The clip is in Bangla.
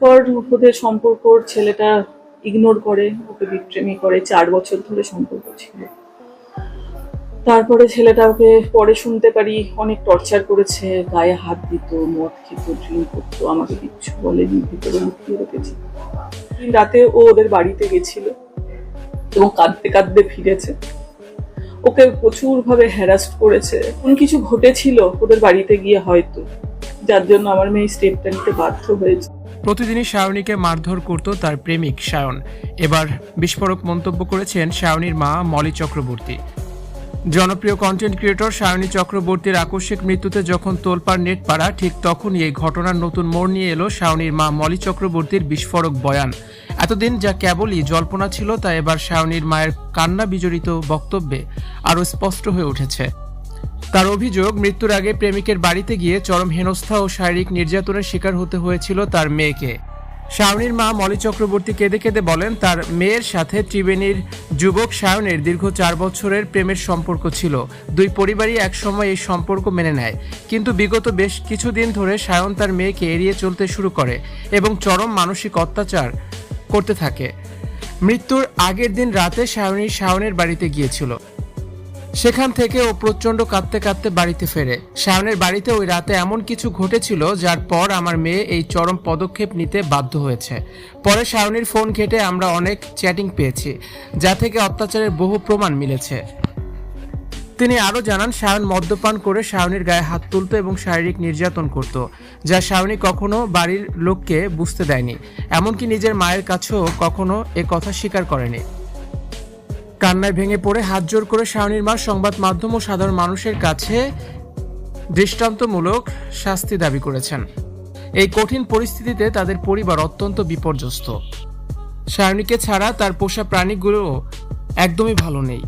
পর ওদের সম্পর্ক, ছেলেটা ইগনোর করে, ওকে বিট্রেমি করে। 4 বছর ধরে সম্পর্ক ছিল। তারপরে ছেলেটা ওকে পরে শুনতে পারি অনেক টর্চার করেছে, গায়ে হাত দিত, মদ খেত, ড্রিঙ্ক করতো, আমাকে কিচ্ছু বলেনি, ভিতরে লুকিয়ে রেখেছে। রাতে ও ওদের বাড়িতে গেছিল এবং কাঁদতে কাঁদতে ফিরেছে। ওকে প্রচুর ভাবে হ্যারাস্ট করেছে। কোন কিছু ঘটেছিল ওদের বাড়িতে গিয়ে হয়তো, যার জন্য আমার মেয়ে স্টেপটা নিতে বাধ্য হয়েছে। প্রতিদিনই সায়নীকে মারধর করত তার প্রেমিক সায়ন। এবার বিস্ফোরক মন্তব্য করেছেন সায়নীর মা মলি চক্রবর্তী। জনপ্রিয় কন্টেন্ট ক্রিয়েটর সায়নী চক্রবর্তীর আকস্মিক মৃত্যুতে যখন তোলপাড় নেট পাড়া, ঠিক তখনই এই ঘটনার নতুন মোড় নিয়ে এলো সায়নীর মা মলি চক্রবর্তীর বিস্ফোরক বয়ান। এতদিন যা কেবলই জল্পনা ছিল, তা এবার সায়নীর মায়ের কান্না বিজড়িত বক্তব্যে আরও স্পষ্ট হয়ে উঠেছে। তার অভিযোগ, মৃত্যুর আগে প্রেমিকের বাড়িতে গিয়ে চরম হেনস্থা ও শারীরিক নির্যাতনের শিকার হতে হয়েছিল তার মেয়েকে। সায়নীর মা মলি চক্রবর্তী কেঁদে কেঁদে বলেন, তার মেয়ের সাথে ত্রিবেণীর যুবক সায়নের দীর্ঘ 4 বছরের প্রেমের সম্পর্ক ছিল। দুই পরিবারই একসময় এই সম্পর্ক মেনে নেয়, কিন্তু বিগত বেশ কিছুদিন ধরে সায়ন তার মেয়েকে এড়িয়ে চলতে শুরু করে এবং চরম মানসিক অত্যাচার করতে থাকে। মৃত্যুর আগের দিন রাতে সায়নের বাড়িতে গিয়েছিল। সেখান থেকে ও প্রচণ্ড কাঁদতে কাঁদতে বাড়িতে ফেরে। সায়নের বাড়িতে ওই রাতে এমন কিছু ঘটেছিল যার পর আমার মেয়ে এই চরম পদক্ষেপ নিতে বাধ্য হয়েছে। পরে সায়নীর ফোন ঘেঁটে আমরা অনেক চ্যাটিং পেয়েছি, যা থেকে অত্যাচারের বহু প্রমাণ মিলেছে। তিনি আরও জানান, সায়ন মদ্যপান করে সায়নীর গায়ে হাত তুলত এবং শারীরিক নির্যাতন করত, যা সায়নী কখনো বাড়ির লোককে বুঝতে দেয়নি, এমনকি নিজের মায়ের কাছেও কখনো এ কথা স্বীকার করেনি। কান্নায় ভেঙে পড়ে হাত জোর করে সায়নীর মা সংবাদ মাধ্যম ও সাধারণ মানুষের কাছে দৃষ্টান্তমূলক শাস্তি দাবি করেছেন। এই কঠিন পরিস্থিতিতে তাদের পরিবার অত্যন্ত বিপর্যস্ত। সায়নীকে ছাড়া তার পোষা প্রাণীগুলো একদমই ভালো নেই।